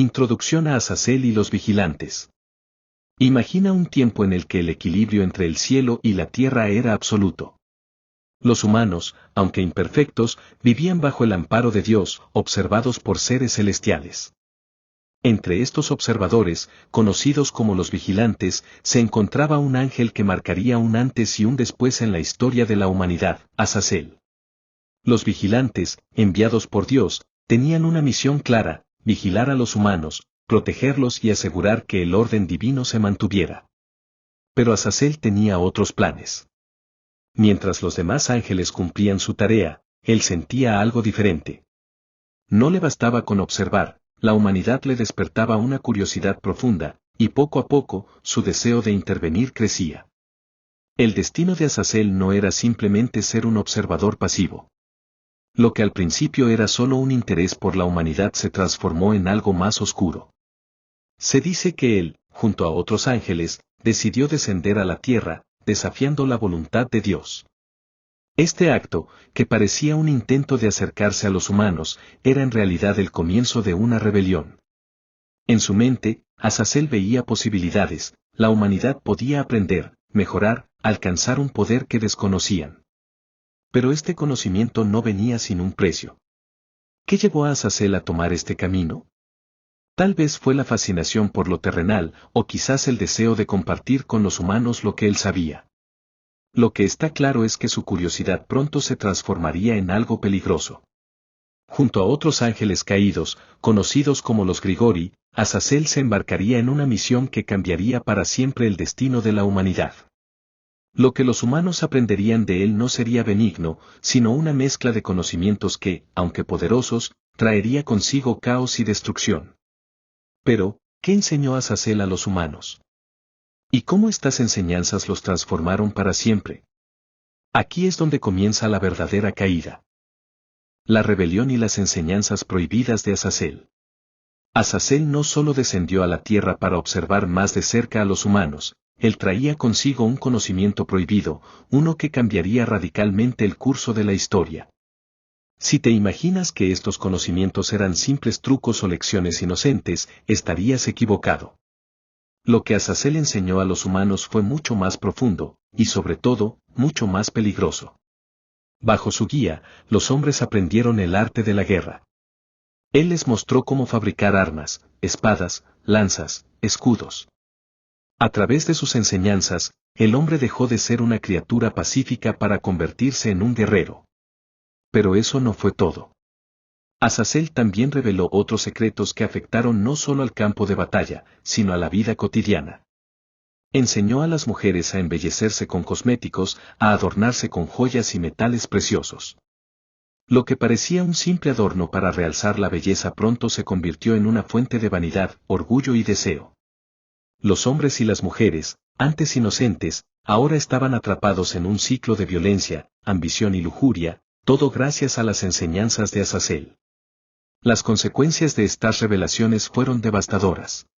Introducción a Azazel y los vigilantes. Imagina un tiempo en el que el equilibrio entre el cielo y la tierra era absoluto. Los humanos, aunque imperfectos, vivían bajo el amparo de Dios, observados por seres celestiales. Entre estos observadores, conocidos como los vigilantes, se encontraba un ángel que marcaría un antes y un después en la historia de la humanidad, Azazel. Los vigilantes, enviados por Dios, tenían una misión clara: vigilar a los humanos, protegerlos y asegurar que el orden divino se mantuviera. Pero Azazel tenía otros planes. Mientras los demás ángeles cumplían su tarea, él sentía algo diferente. No le bastaba con observar, la humanidad le despertaba una curiosidad profunda, y poco a poco, su deseo de intervenir crecía. El destino de Azazel no era simplemente ser un observador pasivo. Lo que al principio era solo un interés por la humanidad se transformó en algo más oscuro. Se dice que él, junto a otros ángeles, decidió descender a la tierra, desafiando la voluntad de Dios. Este acto, que parecía un intento de acercarse a los humanos, era en realidad el comienzo de una rebelión. En su mente, Azazel veía posibilidades: la humanidad podía aprender, mejorar, alcanzar un poder que desconocían. Pero este conocimiento no venía sin un precio. ¿Qué llevó a Azazel a tomar este camino? Tal vez fue la fascinación por lo terrenal, o quizás el deseo de compartir con los humanos lo que él sabía. Lo que está claro es que su curiosidad pronto se transformaría en algo peligroso. Junto a otros ángeles caídos, conocidos como los Grigori, Azazel se embarcaría en una misión que cambiaría para siempre el destino de la humanidad. Lo que los humanos aprenderían de él no sería benigno, sino una mezcla de conocimientos que, aunque poderosos, traería consigo caos y destrucción. Pero, ¿qué enseñó Azazel a los humanos? ¿Y cómo estas enseñanzas los transformaron para siempre? Aquí es donde comienza la verdadera caída. La rebelión y las enseñanzas prohibidas de Azazel. Azazel no solo descendió a la tierra para observar más de cerca a los humanos, él traía consigo un conocimiento prohibido, uno que cambiaría radicalmente el curso de la historia. Si te imaginas que estos conocimientos eran simples trucos o lecciones inocentes, estarías equivocado. Lo que Azazel enseñó a los humanos fue mucho más profundo, y sobre todo, mucho más peligroso. Bajo su guía, los hombres aprendieron el arte de la guerra. Él les mostró cómo fabricar armas, espadas, lanzas, escudos. A través de sus enseñanzas, el hombre dejó de ser una criatura pacífica para convertirse en un guerrero. Pero eso no fue todo. Azazel también reveló otros secretos que afectaron no solo al campo de batalla, sino a la vida cotidiana. Enseñó a las mujeres a embellecerse con cosméticos, a adornarse con joyas y metales preciosos. Lo que parecía un simple adorno para realzar la belleza pronto se convirtió en una fuente de vanidad, orgullo y deseo. Los hombres y las mujeres, antes inocentes, ahora estaban atrapados en un ciclo de violencia, ambición y lujuria, todo gracias a las enseñanzas de Azazel. Las consecuencias de estas revelaciones fueron devastadoras.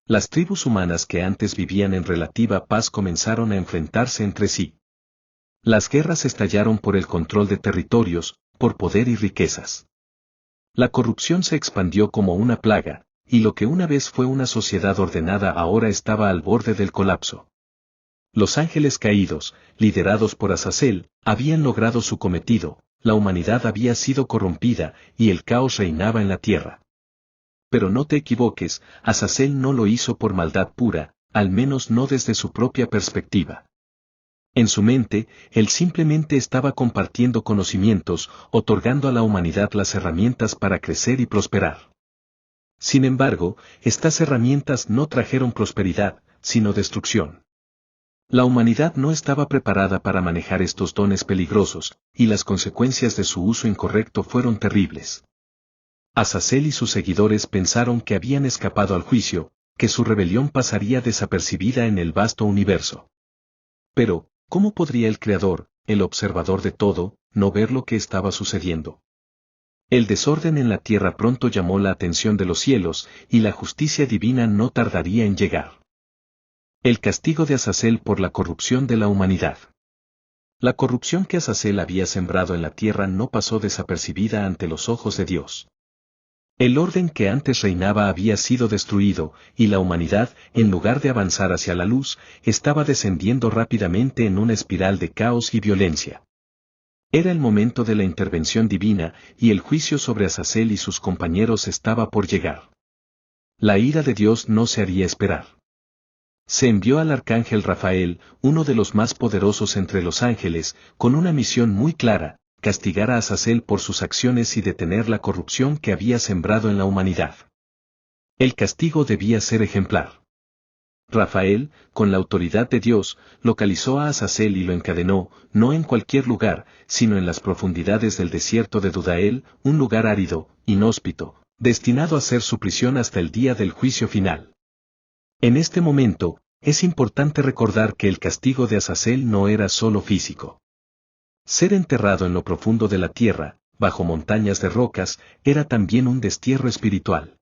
Las tribus humanas que antes vivían en relativa paz comenzaron a enfrentarse entre sí. Las guerras estallaron por el control de territorios, por poder y riquezas. La corrupción se expandió como una plaga, y lo que una vez fue una sociedad ordenada ahora estaba al borde del colapso. Los ángeles caídos, liderados por Azazel, habían logrado su cometido: la humanidad había sido corrompida, y el caos reinaba en la tierra. Pero no te equivoques, Azazel no lo hizo por maldad pura, al menos no desde su propia perspectiva. En su mente, él simplemente estaba compartiendo conocimientos, otorgando a la humanidad las herramientas para crecer y prosperar. Sin embargo, estas herramientas no trajeron prosperidad, sino destrucción. La humanidad no estaba preparada para manejar estos dones peligrosos, y las consecuencias de su uso incorrecto fueron terribles. Azazel y sus seguidores pensaron que habían escapado al juicio, que su rebelión pasaría desapercibida en el vasto universo. Pero, ¿cómo podría el Creador, el observador de todo, no ver lo que estaba sucediendo? El desorden en la tierra pronto llamó la atención de los cielos, y la justicia divina no tardaría en llegar. El castigo de Azazel por la corrupción de la humanidad. La corrupción que Azazel había sembrado en la tierra no pasó desapercibida ante los ojos de Dios. El orden que antes reinaba había sido destruido, y la humanidad, en lugar de avanzar hacia la luz, estaba descendiendo rápidamente en una espiral de caos y violencia. Era el momento de la intervención divina, y el juicio sobre Azazel y sus compañeros estaba por llegar. La ira de Dios no se haría esperar. Se envió al arcángel Rafael, uno de los más poderosos entre los ángeles, con una misión muy clara: castigar a Azazel por sus acciones y detener la corrupción que había sembrado en la humanidad. El castigo debía ser ejemplar. Rafael, con la autoridad de Dios, localizó a Azazel y lo encadenó, no en cualquier lugar, sino en las profundidades del desierto de Dudael, un lugar árido, inhóspito, destinado a ser su prisión hasta el día del juicio final. En este momento, es importante recordar que el castigo de Azazel no era solo físico. Ser enterrado en lo profundo de la tierra, bajo montañas de rocas, era también un destierro espiritual.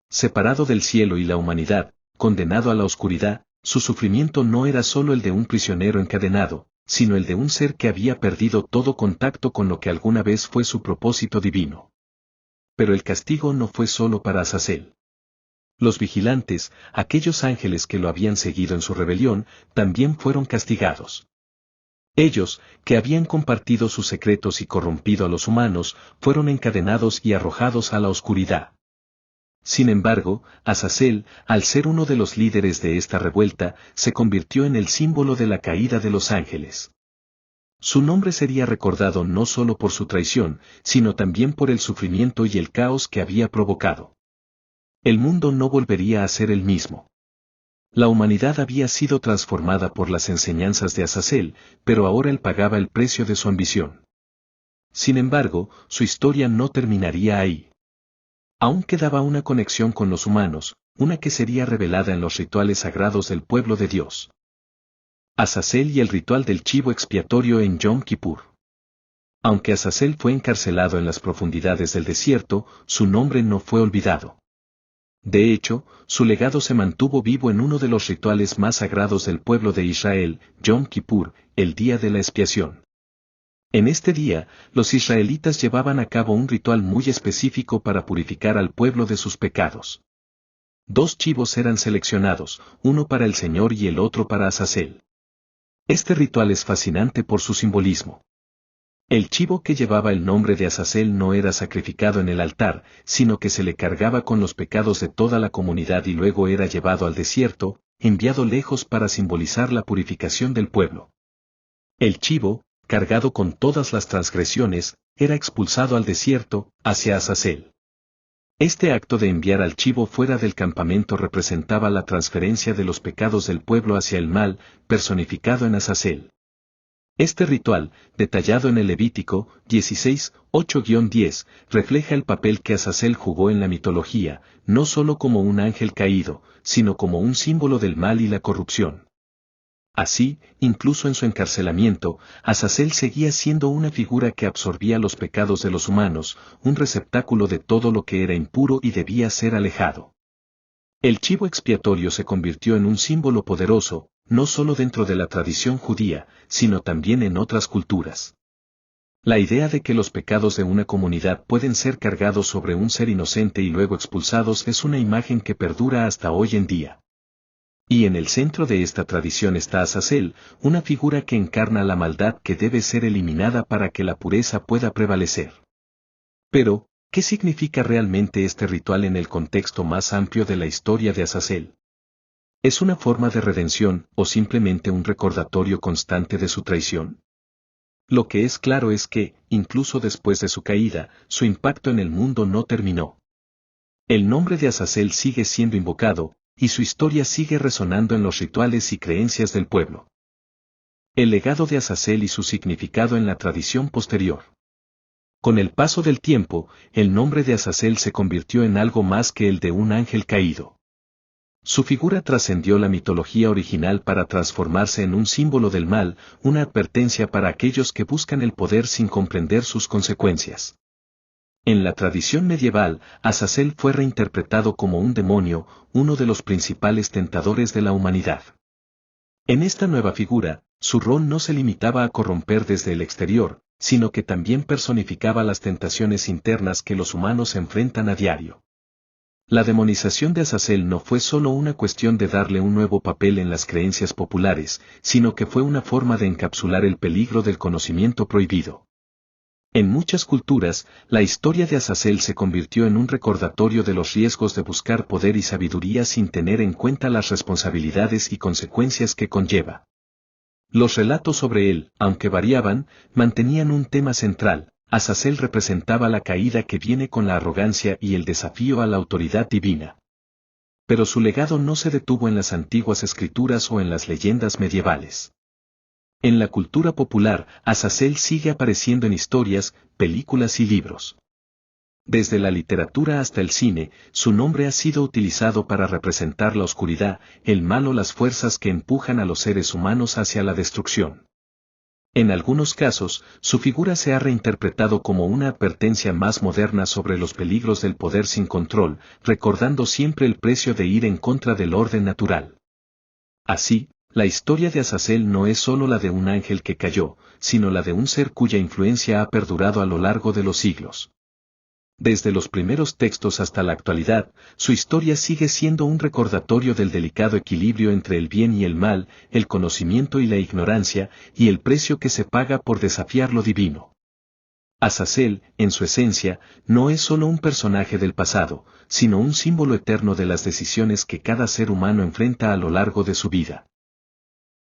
Separado del cielo y la humanidad, condenado a la oscuridad, su sufrimiento no era solo el de un prisionero encadenado, sino el de un ser que había perdido todo contacto con lo que alguna vez fue su propósito divino. Pero el castigo no fue solo para Azazel. Los vigilantes, aquellos ángeles que lo habían seguido en su rebelión, también fueron castigados. Ellos, que habían compartido sus secretos y corrompido a los humanos, fueron encadenados y arrojados a la oscuridad. Sin embargo, Azazel, al ser uno de los líderes de esta revuelta, se convirtió en el símbolo de la caída de los ángeles. Su nombre sería recordado no solo por su traición, sino también por el sufrimiento y el caos que había provocado. El mundo no volvería a ser el mismo. La humanidad había sido transformada por las enseñanzas de Azazel, pero ahora él pagaba el precio de su ambición. Sin embargo, su historia no terminaría ahí. Aún quedaba una conexión con los humanos, una que sería revelada en los rituales sagrados del pueblo de Dios. Azazel y el ritual del chivo expiatorio en Yom Kippur. Aunque Azazel fue encarcelado en las profundidades del desierto, su nombre no fue olvidado. De hecho, su legado se mantuvo vivo en uno de los rituales más sagrados del pueblo de Israel, Yom Kippur, el día de la expiación. En este día, los israelitas llevaban a cabo un ritual muy específico para purificar al pueblo de sus pecados. 2 chivos eran seleccionados, uno para el Señor y el otro para Azazel. Este ritual es fascinante por su simbolismo. El chivo que llevaba el nombre de Azazel no era sacrificado en el altar, sino que se le cargaba con los pecados de toda la comunidad y luego era llevado al desierto, enviado lejos para simbolizar la purificación del pueblo. El chivo, cargado con todas las transgresiones, era expulsado al desierto, hacia Azazel. Este acto de enviar al chivo fuera del campamento representaba la transferencia de los pecados del pueblo hacia el mal, personificado en Azazel. Este ritual, detallado en el Levítico 16, 8-10, refleja el papel que Azazel jugó en la mitología, no solo como un ángel caído, sino como un símbolo del mal y la corrupción. Así, incluso en su encarcelamiento, Azazel seguía siendo una figura que absorbía los pecados de los humanos, un receptáculo de todo lo que era impuro y debía ser alejado. El chivo expiatorio se convirtió en un símbolo poderoso, no solo dentro de la tradición judía, sino también en otras culturas. La idea de que los pecados de una comunidad pueden ser cargados sobre un ser inocente y luego expulsados es una imagen que perdura hasta hoy en día. Y en el centro de esta tradición está Azazel, una figura que encarna la maldad que debe ser eliminada para que la pureza pueda prevalecer. Pero, ¿qué significa realmente este ritual en el contexto más amplio de la historia de Azazel? ¿Es una forma de redención o simplemente un recordatorio constante de su traición? Lo que es claro es que, incluso después de su caída, su impacto en el mundo no terminó. El nombre de Azazel sigue siendo invocado, y su historia sigue resonando en los rituales y creencias del pueblo. El legado de Azazel y su significado en la tradición posterior. Con el paso del tiempo, el nombre de Azazel se convirtió en algo más que el de un ángel caído. Su figura trascendió la mitología original para transformarse en un símbolo del mal, una advertencia para aquellos que buscan el poder sin comprender sus consecuencias. En la tradición medieval, Azazel fue reinterpretado como un demonio, uno de los principales tentadores de la humanidad. En esta nueva figura, su rol no se limitaba a corromper desde el exterior, sino que también personificaba las tentaciones internas que los humanos enfrentan a diario. La demonización de Azazel no fue solo una cuestión de darle un nuevo papel en las creencias populares, sino que fue una forma de encapsular el peligro del conocimiento prohibido. En muchas culturas, la historia de Azazel se convirtió en un recordatorio de los riesgos de buscar poder y sabiduría sin tener en cuenta las responsabilidades y consecuencias que conlleva. Los relatos sobre él, aunque variaban, mantenían un tema central. Azazel representaba la caída que viene con la arrogancia y el desafío a la autoridad divina. Pero su legado no se detuvo en las antiguas escrituras o en las leyendas medievales. En la cultura popular, Azazel sigue apareciendo en historias, películas y libros. Desde la literatura hasta el cine, su nombre ha sido utilizado para representar la oscuridad, el mal o las fuerzas que empujan a los seres humanos hacia la destrucción. En algunos casos, su figura se ha reinterpretado como una advertencia más moderna sobre los peligros del poder sin control, recordando siempre el precio de ir en contra del orden natural. Así, la historia de Azazel no es solo la de un ángel que cayó, sino la de un ser cuya influencia ha perdurado a lo largo de los siglos. Desde los primeros textos hasta la actualidad, su historia sigue siendo un recordatorio del delicado equilibrio entre el bien y el mal, el conocimiento y la ignorancia, y el precio que se paga por desafiar lo divino. Azazel, en su esencia, no es solo un personaje del pasado, sino un símbolo eterno de las decisiones que cada ser humano enfrenta a lo largo de su vida.